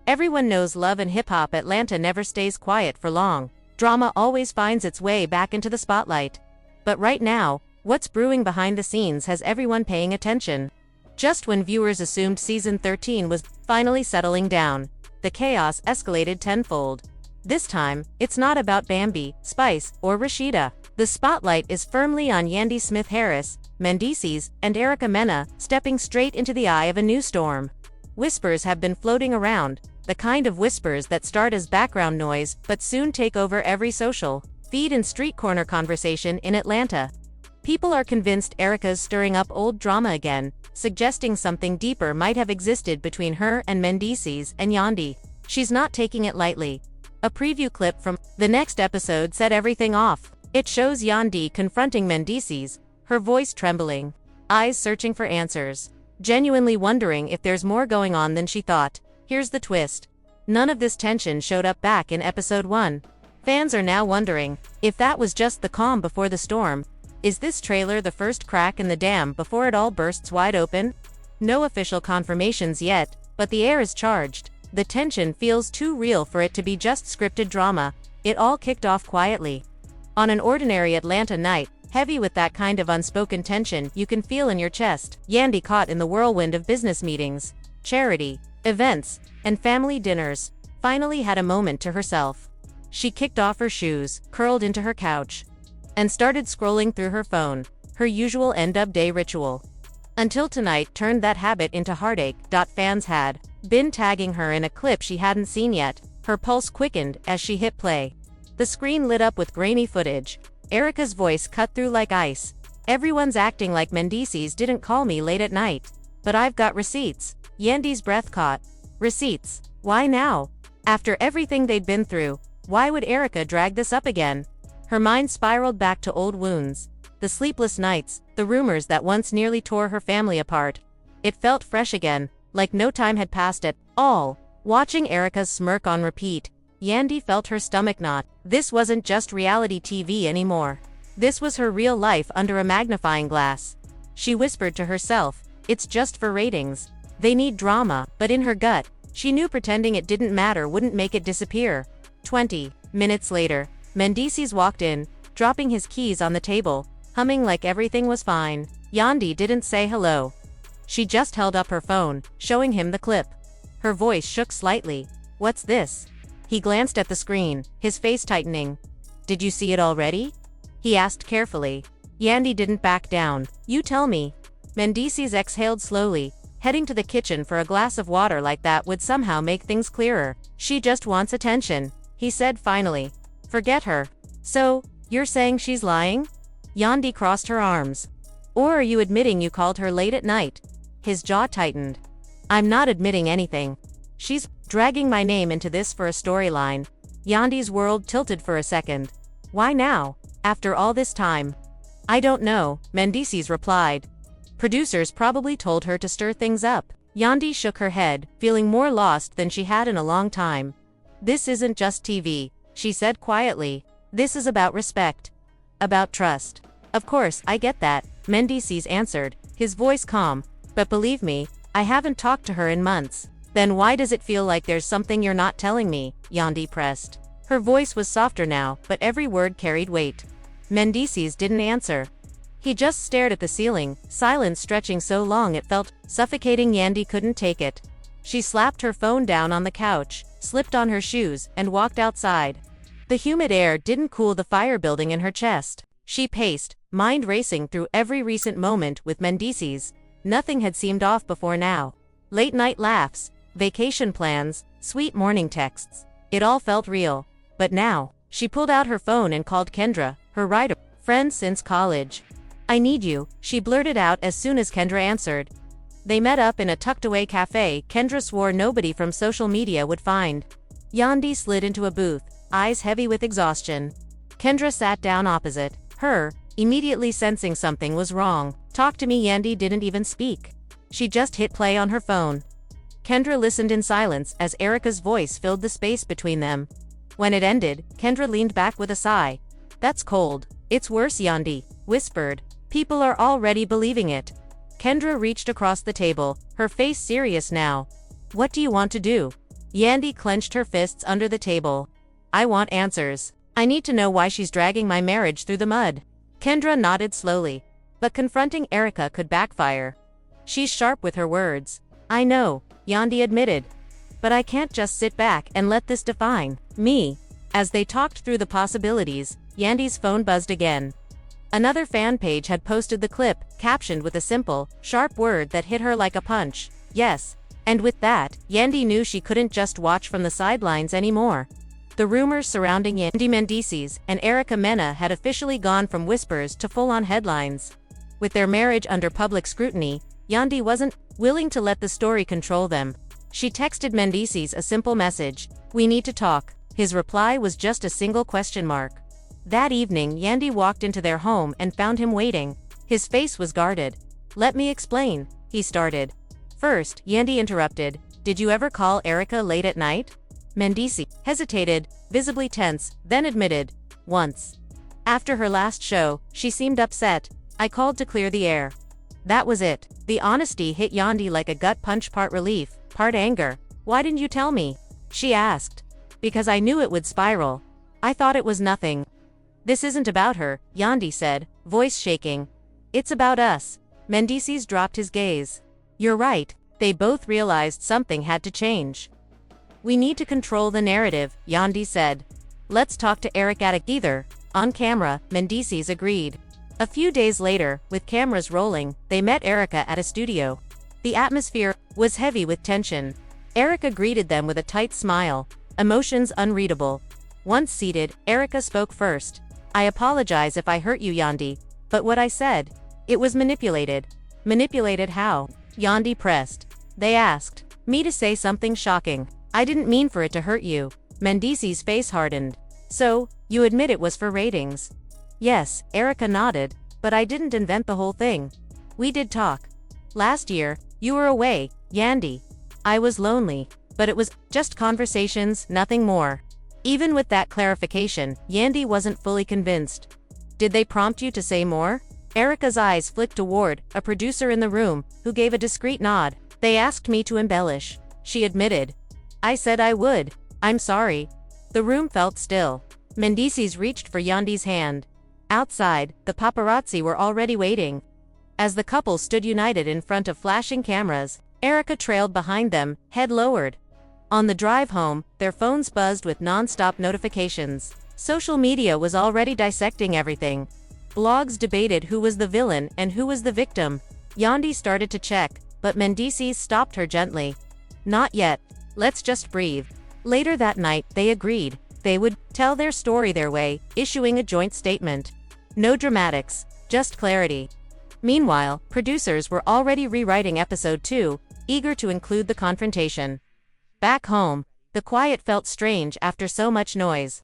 Everyone knows Love and Hip Hop Atlanta never stays quiet for long. Drama always finds its way back into the spotlight. But right now, what's brewing behind the scenes has everyone paying attention. Just when viewers assumed season 13 was finally settling down, the chaos escalated tenfold. This time, it's not about Bambi, Spice, or Rashida. The spotlight is firmly on Yandy Smith-Harris, Mendeecees, and Erica Mena, stepping straight into the eye of a new storm. Whispers have been floating around, the kind of whispers that start as background noise but soon take over every social feed and street corner conversation in Atlanta. People are convinced Erica's stirring up old drama again, suggesting something deeper might have existed between her and Mendeecees and Yandy. She's not taking it lightly. A preview clip from the next episode set everything off. It shows Yandy confronting Mendeecees, her voice trembling, eyes searching for answers, genuinely wondering if there's more going on than she thought. Here's the twist. None of this tension showed up back in episode 1. Fans are now wondering if that was just the calm before the storm. Is this trailer the first crack in the dam before it all bursts wide open? No official confirmations yet, but the air is charged. The tension feels too real for it to be just scripted drama. It all kicked off quietly. On an ordinary Atlanta night, heavy with that kind of unspoken tension you can feel in your chest, Yandy, caught in the whirlwind of business meetings, charity, events, and family dinners, finally had a moment to herself. She kicked off her shoes, curled into her couch, and started scrolling through her phone, her usual end-of-day ritual. Until tonight turned that habit into heartache. Fans had been tagging her in a clip she hadn't seen yet. Her pulse quickened as she hit play. The screen lit up with grainy footage. Erica's voice cut through like ice. "Everyone's acting like Mendeecees didn't call me late at night. But I've got receipts." Yandy's breath caught. Receipts? Why now? After everything they'd been through, why would Erica drag this up again? Her mind spiraled back to old wounds. The sleepless nights, the rumors that once nearly tore her family apart. It felt fresh again, like no time had passed at all. Watching Erica's smirk on repeat, Yandy felt her stomach knot. This wasn't just reality TV anymore. This was her real life under a magnifying glass. She whispered to herself, "It's just for ratings. They need drama," but in her gut, she knew pretending it didn't matter wouldn't make it disappear. 20 minutes later, Mendeecees walked in, dropping his keys on the table, humming like everything was fine. Yandy didn't say hello. She just held up her phone, showing him the clip. Her voice shook slightly. "What's this?" He glanced at the screen, his face tightening. "Did you see it already?" he asked carefully. Yandy didn't back down. "You tell me." Mendeecees exhaled slowly, heading to the kitchen for a glass of water. Like that would somehow make things clearer. "She just wants attention," he said finally. "Forget her." "So, you're saying she's lying?" Yandy crossed her arms. "Or are you admitting you called her late at night?" His jaw tightened. "I'm not admitting anything. She's dragging my name into this for a storyline." Yandy's world tilted for a second. "Why now, after all this time?" "I don't know," Mendeecees replied. "Producers probably told her to stir things up." Yandy shook her head, feeling more lost than she had in a long time. "This isn't just TV," she said quietly. "This is about respect. About trust." "Of course, I get that," Mendeecees answered, his voice calm. "But believe me, I haven't talked to her in months." "Then why does it feel like there's something you're not telling me?" Yandy pressed. Her voice was softer now, but every word carried weight. Mendeecees didn't answer. He just stared at the ceiling, silence stretching so long it felt suffocating. Yandy couldn't take it. She slapped her phone down on the couch, slipped on her shoes, and walked outside. The humid air didn't cool the fire building in her chest. She paced, mind racing through every recent moment with Mendeecees. Nothing had seemed off before now. Late-night laughs, vacation plans, sweet morning texts. It all felt real. But now, she pulled out her phone and called Kendra, her friend since college. "I need you," she blurted out as soon as Kendra answered. They met up in a tucked-away cafe Kendra swore nobody from social media would find. Yandy slid into a booth, eyes heavy with exhaustion. Kendra sat down opposite her, immediately sensing something was wrong. "Talk to me." Yandy didn't even speak. She just hit play on her phone. Kendra listened in silence as Erica's voice filled the space between them. When it ended, Kendra leaned back with a sigh. "That's cold." "It's worse," Yandy whispered. "People are already believing it." Kendra reached across the table, her face serious now. "What do you want to do?" Yandy clenched her fists under the table. I want answers. I need to know why she's dragging my marriage through the mud. Kendra nodded slowly. But confronting Erica could backfire. She's sharp with her words. I know, Yandy admitted. But I can't just sit back and let this define me. As they talked through the possibilities, Yandy's phone buzzed again. Another fan page had posted the clip, captioned with a simple, sharp word that hit her like a punch. Yes. And with that, Yandy knew she couldn't just watch from the sidelines anymore. The rumors surrounding Yandy Mendeecees and Erica Mena had officially gone from whispers to full-on headlines. With their marriage under public scrutiny, Yandy wasn't willing to let the story control them. She texted Mendeecees a simple message, "We need to talk." His reply was just a single question mark. That evening, Yandy walked into their home and found him waiting. His face was guarded. "Let me explain," he started. First, Yandy interrupted, "Did you ever call Erica late at night?" Mendeecees hesitated, visibly tense, then admitted, "Once. After her last show, she seemed upset. I called to clear the air." That was it. The honesty hit Yandy like a gut punch, part relief, part anger. "Why didn't you tell me?" she asked. "Because I knew it would spiral. I thought it was nothing." "This isn't about her," Yandy said, voice shaking. "It's about us." Mendeecees dropped his gaze. "You're right." They both realized something had to change. "We need to control the narrative," Yandy said. "Let's talk to Erica either." On camera, Mendeecees agreed. A few days later, with cameras rolling, they met Erica at a studio. The atmosphere was heavy with tension. Erica greeted them with a tight smile, emotions unreadable. Once seated, Erica spoke first. "I apologize if I hurt you, Yandy. But what I said, it was manipulated." "Manipulated how?" Yandy pressed. "They asked me to say something shocking. I didn't mean for it to hurt you." Mendeecees' face hardened. "So, you admit it was for ratings?" "Yes," Erica nodded, "but I didn't invent the whole thing. We did talk. Last year, you were away, Yandy. I was lonely. But it was just conversations, nothing more." Even with that clarification, Yandy wasn't fully convinced. "Did they prompt you to say more?" Erica's eyes flicked toward a producer in the room, who gave a discreet nod. "They asked me to embellish," she admitted. "I said I would. I'm sorry." The room felt still. Mendeecees reached for Yandy's hand. Outside, the paparazzi were already waiting. As the couple stood united in front of flashing cameras, Erica trailed behind them, head lowered. On the drive home, their phones buzzed with non-stop notifications. Social media was already dissecting everything. Blogs debated who was the villain and who was the victim. Yandy started to check, but Mendeecees stopped her gently. "Not yet. Let's just breathe." Later that night, they agreed. They would tell their story their way, issuing a joint statement. No dramatics, just clarity. Meanwhile, producers were already rewriting episode 2, eager to include the confrontation. Back home, the quiet felt strange after so much noise.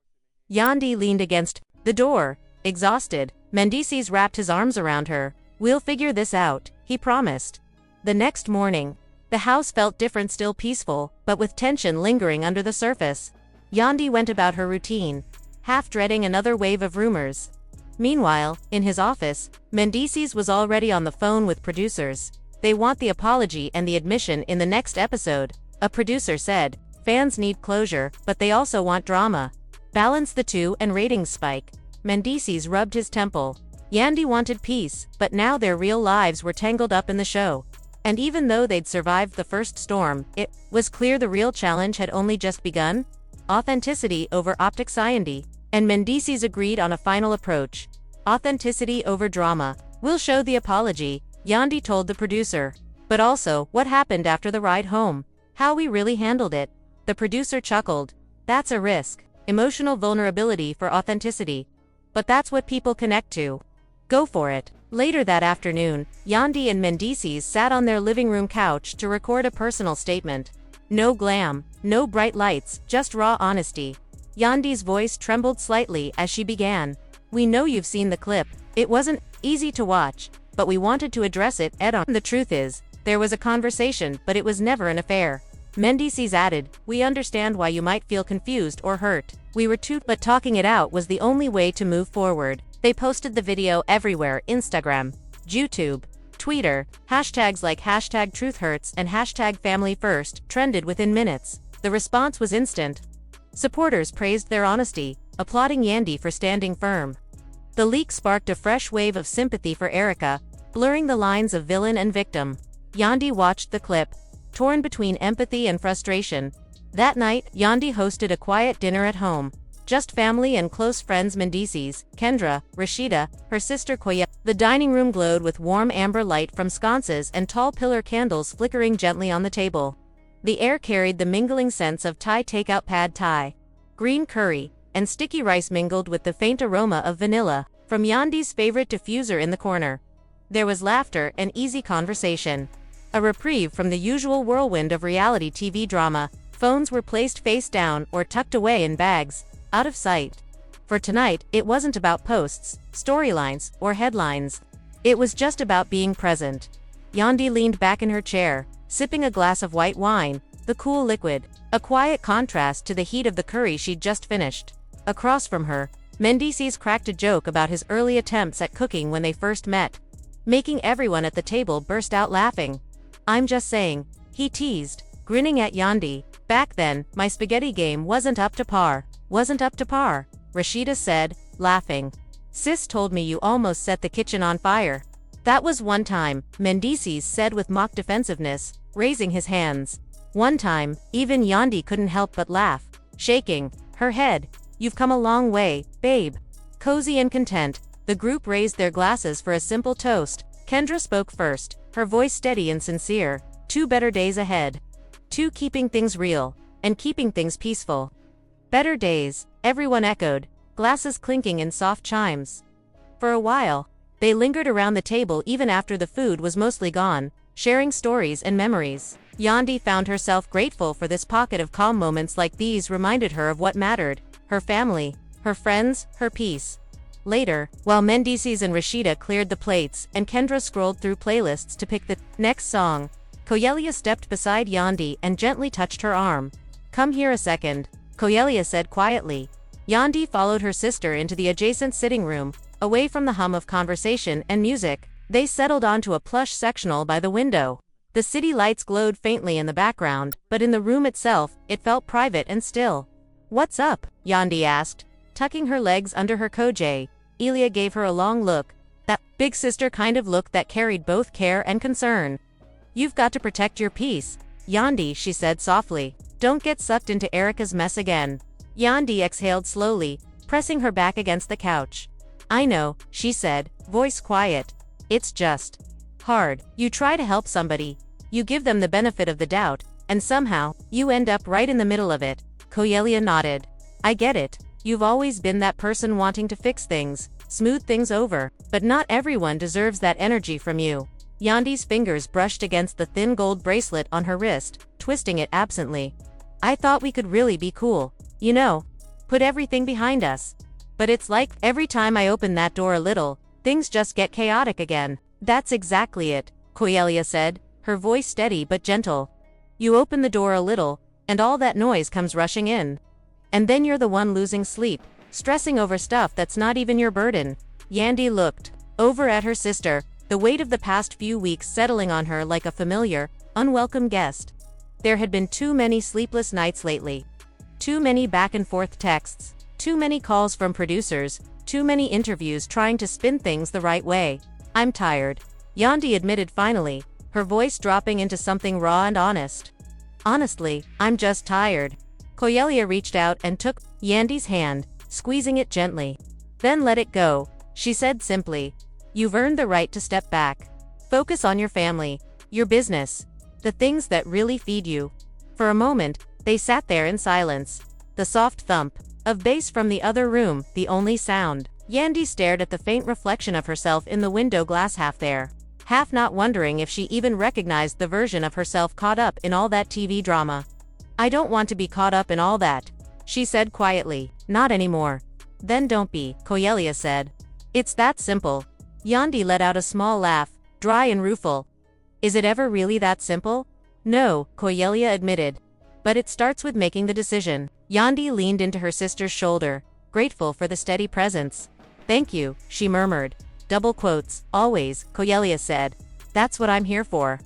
Yandy leaned against the door, exhausted. Mendeecees wrapped his arms around her. "We'll figure this out," he promised. The next morning, the house felt different, still peaceful, but with tension lingering under the surface. Yandy went about her routine, half dreading another wave of rumors. Meanwhile, in his office, Mendeecees was already on the phone with producers. "They want the apology and the admission in the next episode," a producer said. "Fans need closure, but they also want drama. Balance the two and ratings spike." Mendeecees rubbed his temple. Yandy wanted peace, but now their real lives were tangled up in the show. And even though they'd survived the first storm, it was clear the real challenge had only just begun. Authenticity over optics. Yandy and Mendeecees agreed on a final approach. Authenticity over drama. "We'll show the apology," Yandy told the producer. "But also, what happened after the ride home? How we really handled it." The producer chuckled. "That's a risk. Emotional vulnerability for authenticity. But that's what people connect to. Go for it." Later that afternoon, Yandy and Mendeecees sat on their living room couch to record a personal statement. No glam, no bright lights, just raw honesty. Yandy's voice trembled slightly as she began. "We know you've seen the clip. It wasn't easy to watch, but we wanted to address it head on. The truth is, there was a conversation, but it was never an affair." Mendeecees added, "We understand why you might feel confused or hurt. We were too, but talking it out was the only way to move forward." They posted the video everywhere: Instagram, YouTube, Twitter. Hashtags like #TruthHurts and #FamilyFirst trended within minutes. The response was instant. Supporters praised their honesty, applauding Yandy for standing firm. The leak sparked a fresh wave of sympathy for Erica, blurring the lines of villain and victim. Yandy watched the clip, torn between empathy and frustration. That night, Yandy hosted a quiet dinner at home. Just family and close friends Mendeecees, Kendra, Rashida, her sister Koya. The dining room glowed with warm amber light from sconces and tall pillar candles flickering gently on the table. The air carried the mingling scents of Thai takeout pad Thai, green curry, and sticky rice mingled with the faint aroma of vanilla from Yandy's favorite diffuser in the corner. There was laughter and easy conversation. A reprieve from the usual whirlwind of reality TV drama. Phones were placed face down or tucked away in bags, out of sight. For tonight, it wasn't about posts, storylines, or headlines. It was just about being present. Yandy leaned back in her chair, sipping a glass of white wine, the cool liquid, a quiet contrast to the heat of the curry she'd just finished. Across from her, Mendeecees cracked a joke about his early attempts at cooking when they first met, making everyone at the table burst out laughing. "I'm just saying," he teased, grinning at Yandy. "Back then, my spaghetti game wasn't up to par." "Wasn't up to par," Rashida said, laughing. "Sis told me you almost set the kitchen on fire." "That was one time," Mendeecees said with mock defensiveness, raising his hands. "One time." Even Yandy couldn't help but laugh, shaking her head. "You've come a long way, babe." Cozy and content, the group raised their glasses for a simple toast. Kendra spoke first, her voice steady and sincere. 2 better days ahead. 2 keeping things real, and keeping things peaceful. "Better days," everyone echoed, glasses clinking in soft chimes. For a while, they lingered around the table even after the food was mostly gone, sharing stories and memories. Yandy found herself grateful for this pocket of calm. Moments like these reminded her of what mattered: her family, her friends, her peace. Later, while Mendeecees and Rashida cleared the plates and Kendra scrolled through playlists to pick the next song, Koyelia stepped beside Yandy and gently touched her arm. "Come here a second," Koyelia said quietly. Yandy followed her sister into the adjacent sitting room, away from the hum of conversation and music. They settled onto a plush sectional by the window. The city lights glowed faintly in the background, but in the room itself, it felt private and still. "What's up?" Yandy asked, tucking her legs under her kojay. Elia gave her a long look, that big sister kind of look that carried both care and concern. "You've got to protect your peace, Yandy," she said softly. "Don't get sucked into Erica's mess again." Yandy exhaled slowly, pressing her back against the couch. "I know," she said, voice quiet. "It's just hard. You try to help somebody, you give them the benefit of the doubt, and somehow, you end up right in the middle of it." Koyelia nodded. "I get it. You've always been that person wanting to fix things, smooth things over, but not everyone deserves that energy from you." Yandy's fingers brushed against the thin gold bracelet on her wrist, twisting it absently. "I thought we could really be cool, you know, put everything behind us. But it's like, every time I open that door a little, things just get chaotic again." "That's exactly it," Koyelia said, her voice steady but gentle. "You open the door a little, and all that noise comes rushing in. And then you're the one losing sleep, stressing over stuff that's not even your burden." Yandy looked over at her sister, the weight of the past few weeks settling on her like a familiar, unwelcome guest. There had been too many sleepless nights lately. Too many back-and-forth texts, too many calls from producers, too many interviews trying to spin things the right way. "I'm tired," Yandy admitted finally, her voice dropping into something raw and honest. "Honestly, I'm just tired." Koyelia reached out and took Yandy's hand, squeezing it gently. "Then let it go," she said simply. "You've earned the right to step back. Focus on your family, your business, the things that really feed you." For a moment, they sat there in silence. The soft thump of bass from the other room, the only sound. Yandy stared at the faint reflection of herself in the window glass, half there, half not, wondering if she even recognized the version of herself caught up in all that TV drama. "I don't want to be caught up in all that," she said quietly. "Not anymore." "Then don't be," Koyelia said. "It's that simple." Yandy let out a small laugh, dry and rueful. "Is it ever really that simple?" "No," Koyelia admitted. "But it starts with making the decision." Yandy leaned into her sister's shoulder, grateful for the steady presence. "Thank you," she murmured. Double quotes, "always," Koyelia said. "That's what I'm here for."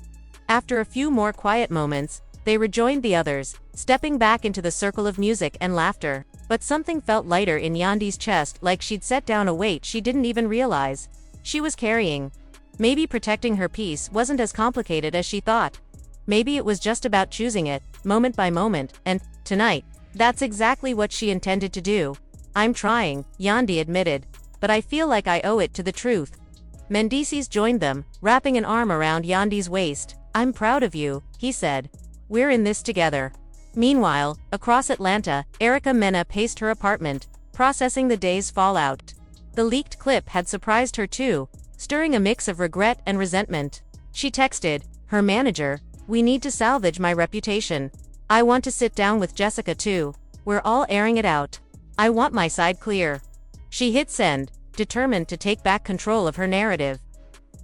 After a few more quiet moments, They rejoined the others, stepping back into the circle of music and laughter. But something felt lighter in Yandy's chest, like she'd set down a weight she didn't even realize she was carrying. Maybe protecting her peace wasn't as complicated as she thought. Maybe it was just about choosing it, moment by moment, and, tonight, that's exactly what she intended to do. I'm trying, Yandy admitted, but I feel like I owe it to the truth. Mendeecees joined them, wrapping an arm around Yandy's waist. I'm proud of you, he said. We're in this together. Meanwhile, across Atlanta, Erica Mena paced her apartment, processing the day's fallout. The leaked clip had surprised her too, stirring a mix of regret and resentment. She texted her manager, "We need to salvage my reputation. I want to sit down with Jessica too. We're all airing it out. I want my side clear." She hit send, determined to take back control of her narrative.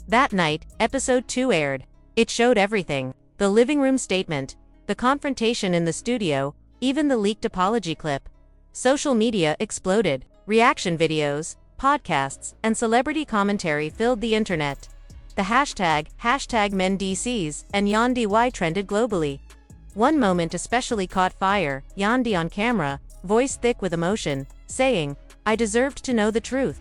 That night, episode 2 aired. It showed everything. The living room statement, the confrontation in the studio, even the leaked apology clip. Social media exploded. Reaction videos, podcasts, and celebrity commentary filled the internet. The hashtag #Mendeecees and Yandy trended globally. One moment especially caught fire, Yandy on camera, voice thick with emotion, saying, "I deserved to know the truth."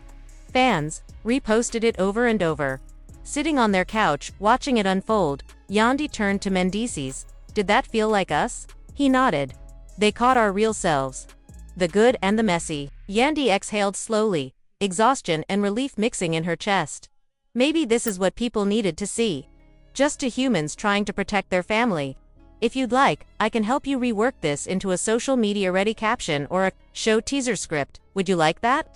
Fans reposted it over and over. Sitting on their couch, watching it unfold, Yandy turned to Mendeecees. "Did that feel like us?" He nodded. "They caught our real selves. The good and the messy." Yandy exhaled slowly, exhaustion and relief mixing in her chest. Maybe this is what people needed to see. Just two humans trying to protect their family. If you'd like, I can help you rework this into a social media ready caption or a show teaser script. Would you like that?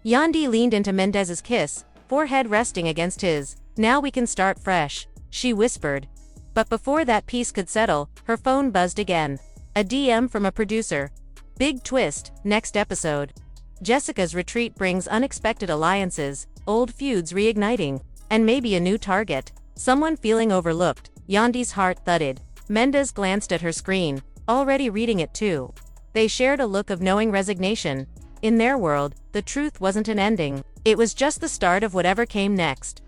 Yandy leaned into Mendeecees' kiss, forehead resting against his. "Now we can start fresh," she whispered. But before that peace could settle, her phone buzzed again. A DM from a producer. Big twist, next episode. Jessica's retreat brings unexpected alliances, old feuds reigniting, and maybe a new target. Someone feeling overlooked. Yandy's heart thudded. Mendeecees glanced at her screen, already reading it too. They shared a look of knowing resignation. In their world, the truth wasn't an ending. It was just the start of whatever came next.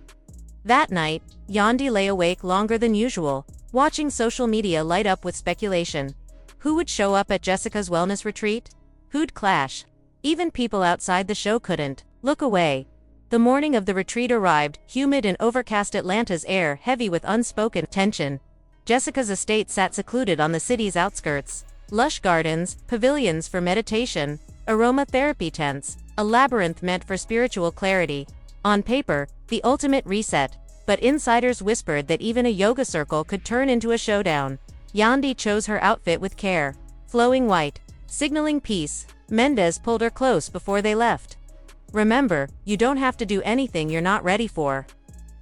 That night, Yandy lay awake longer than usual, watching social media light up with speculation. Who would show up at Jessica's wellness retreat? Who'd clash? Even people outside the show couldn't look away. The morning of the retreat arrived, humid and overcast, Atlanta's air heavy with unspoken tension. Jessica's estate sat secluded on the city's outskirts. Lush gardens, pavilions for meditation, aromatherapy tents, a labyrinth meant for spiritual clarity. On paper, the ultimate reset, but insiders whispered that even a yoga circle could turn into a showdown. Yandy chose her outfit with care. Flowing white, signaling peace. Mendeecees pulled her close before they left. "Remember, you don't have to do anything you're not ready for.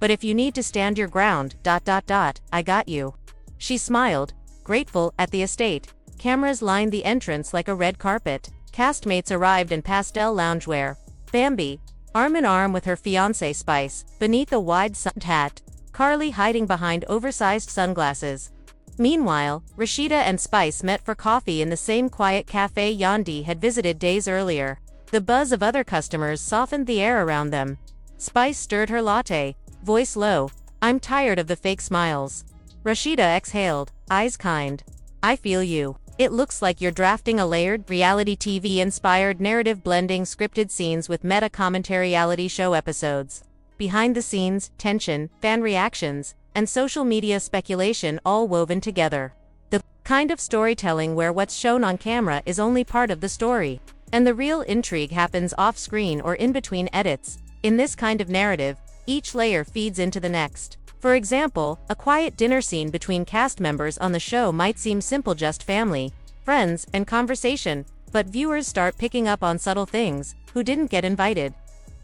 But if you need to stand your ground, I got you." She smiled, grateful. At the estate, cameras lined the entrance like a red carpet. Castmates arrived in pastel loungewear. Bambi, arm in arm with her fiancé Spice, beneath a wide sun hat, Carly hiding behind oversized sunglasses. Meanwhile, Rashida and Spice met for coffee in the same quiet cafe Yandy had visited days earlier. The buzz of other customers softened the air around them. Spice stirred her latte, voice low. "I'm tired of the fake smiles." Rashida exhaled, eyes kind. "I feel you. It looks like you're drafting a layered, reality TV-inspired narrative blending scripted scenes with meta-commentary reality show episodes. Behind the scenes, tension, fan reactions, and social media speculation all woven together. The kind of storytelling where what's shown on camera is only part of the story, and the real intrigue happens off-screen or in between edits. In this kind of narrative, each layer feeds into the next. For example, a quiet dinner scene between cast members on the show might seem simple, just family, friends, and conversation, but viewers start picking up on subtle things. Who didn't get invited?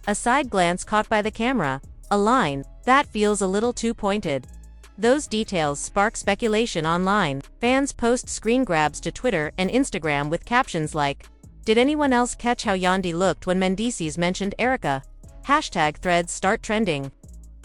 A side glance caught by the camera. A line that feels a little too pointed. Those details spark speculation online. Fans post screen grabs to Twitter and Instagram with captions like, "Did anyone else catch how Yandy looked when Mendeecees mentioned Erica?" Threads start trending.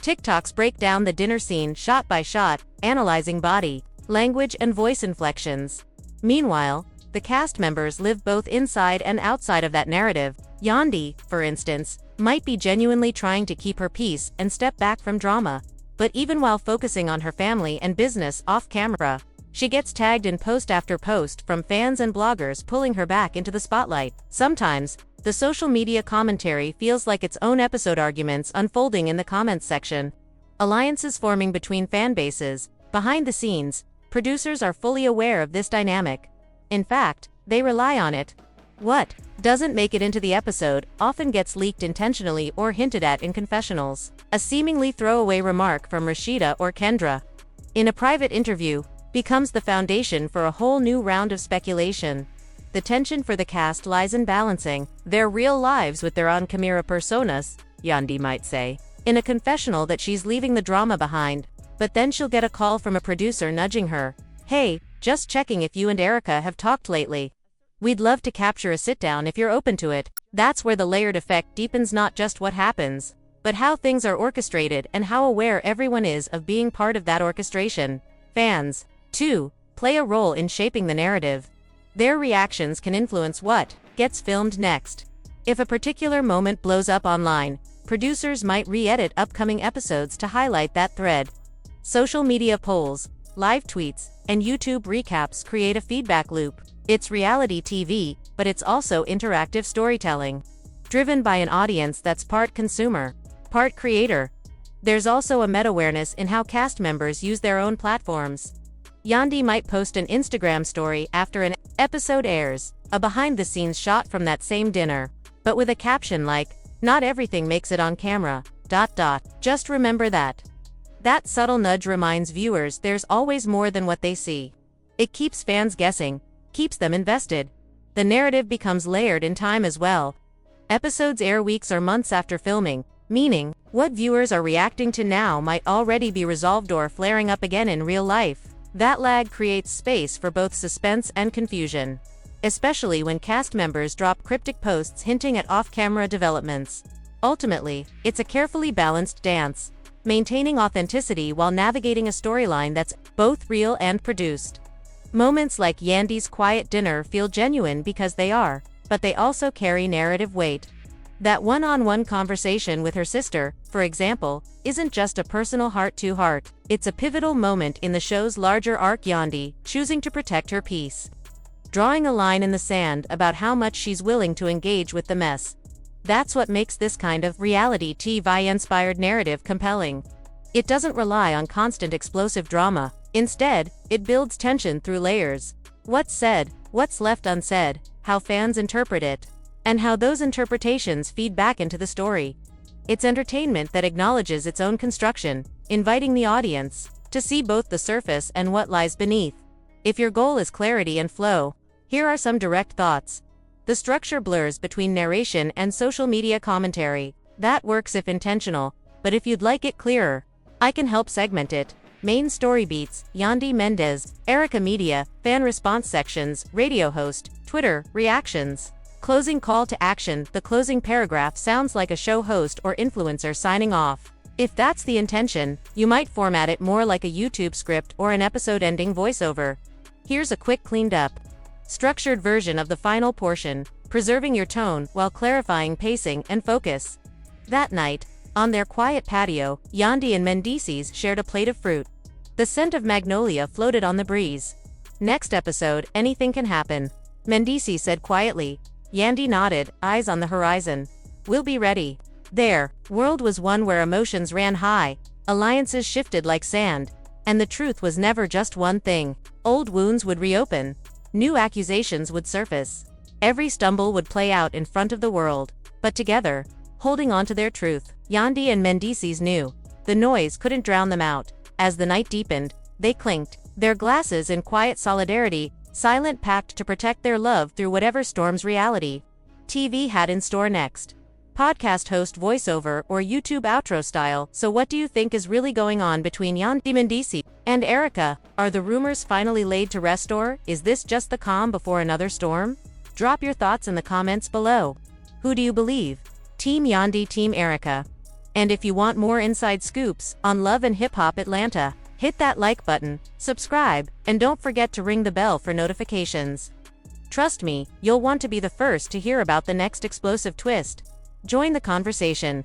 TikToks break down the dinner scene shot by shot, analyzing body, language and voice inflections. Meanwhile, the cast members live both inside and outside of that narrative. Yandy, for instance, might be genuinely trying to keep her peace and step back from drama. But even while focusing on her family and business off camera, She gets tagged in post after post from fans and bloggers pulling her back into the spotlight. Sometimes, the social media commentary feels like its own episode, arguments unfolding in the comments section. Alliances forming between fan bases. Behind the scenes, producers are fully aware of this dynamic. In fact, they rely on it. What doesn't make it into the episode often gets leaked intentionally or hinted at in confessionals. A seemingly throwaway remark from Rashida or Kendra in a private interview becomes the foundation for a whole new round of speculation. The tension for the cast lies in balancing their real lives with their on-camera personas, Yandy might say, in a confessional that she's leaving the drama behind, but then she'll get a call from a producer nudging her. "Hey, just checking if you and Erica have talked lately. We'd love to capture a sit-down if you're open to it." That's where the layered effect deepens, not just what happens, but how things are orchestrated and how aware everyone is of being part of that orchestration. Fans, too, play a role in shaping the narrative. Their reactions can influence what gets filmed next. If a particular moment blows up online, producers might re-edit upcoming episodes to highlight that thread. Social media polls, live tweets, and YouTube recaps create a feedback loop. It's reality TV, but it's also interactive storytelling, driven by an audience that's part consumer, part creator. There's also a meta-awareness in how cast members use their own platforms. Yandy might post an Instagram story after an episode airs, a behind-the-scenes shot from that same dinner, but with a caption like, "Not everything makes it on camera, ... Just remember that." That subtle nudge reminds viewers there's always more than what they see. It keeps fans guessing, keeps them invested. The narrative becomes layered in time as well. Episodes air weeks or months after filming, meaning, what viewers are reacting to now might already be resolved or flaring up again in real life. That lag creates space for both suspense and confusion, especially when cast members drop cryptic posts hinting at off-camera developments. Ultimately, it's a carefully balanced dance, maintaining authenticity while navigating a storyline that's both real and produced. Moments like Yandy's quiet dinner feel genuine because they are, but they also carry narrative weight. That one-on-one conversation with her sister, for example, isn't just a personal heart-to-heart. It's a pivotal moment in the show's larger arc. Yandy choosing to protect her peace, drawing a line in the sand about how much she's willing to engage with the mess. That's what makes this kind of reality TV-inspired narrative compelling. It doesn't rely on constant explosive drama. Instead, it builds tension through layers. What's said, what's left unsaid, how fans interpret it, and how those interpretations feed back into the story. It's entertainment that acknowledges its own construction, inviting the audience to see both the surface and what lies beneath. If your goal is clarity and flow, here are some direct thoughts. The structure blurs between narration and social media commentary. That works if intentional, but if you'd like it clearer, I can help segment it. Main story beats, Yandy Mendeecees, Erica Mena, fan response sections, radio host, Twitter, reactions. Closing call to action. The closing paragraph sounds like a show host or influencer signing off. If that's the intention, you might format it more like a YouTube script or an episode-ending voiceover. Here's a quick cleaned up, structured version of the final portion, preserving your tone while clarifying pacing and focus. That night, on their quiet patio, Yandy and Mendeecees shared a plate of fruit. The scent of magnolia floated on the breeze. "Next episode, anything can happen," Mendeecees said quietly. Yandy nodded, eyes on the horizon. "We'll be ready." Their world was one where emotions ran high, alliances shifted like sand, and the truth was never just one thing. Old wounds would reopen. New accusations would surface. Every stumble would play out in front of the world. But together, holding on to their truth, Yandy and Mendeecees knew the noise couldn't drown them out. As the night deepened, they clinked their glasses in quiet solidarity, silent pact to protect their love through whatever storm's reality TV had in store next. Podcast host voiceover or YouTube outro style. So what do you think is really going on between Yandy Mendeecees and Erica? Are the rumors finally laid to rest, or is this just the calm before another storm? Drop your thoughts in the comments below. Who do you believe? Team Yandy, Team Erica? And if you want more inside scoops on Love and Hip Hop Atlanta, hit that like button, subscribe, and don't forget to ring the bell for notifications. Trust me, you'll want to be the first to hear about the next explosive twist. Join the conversation.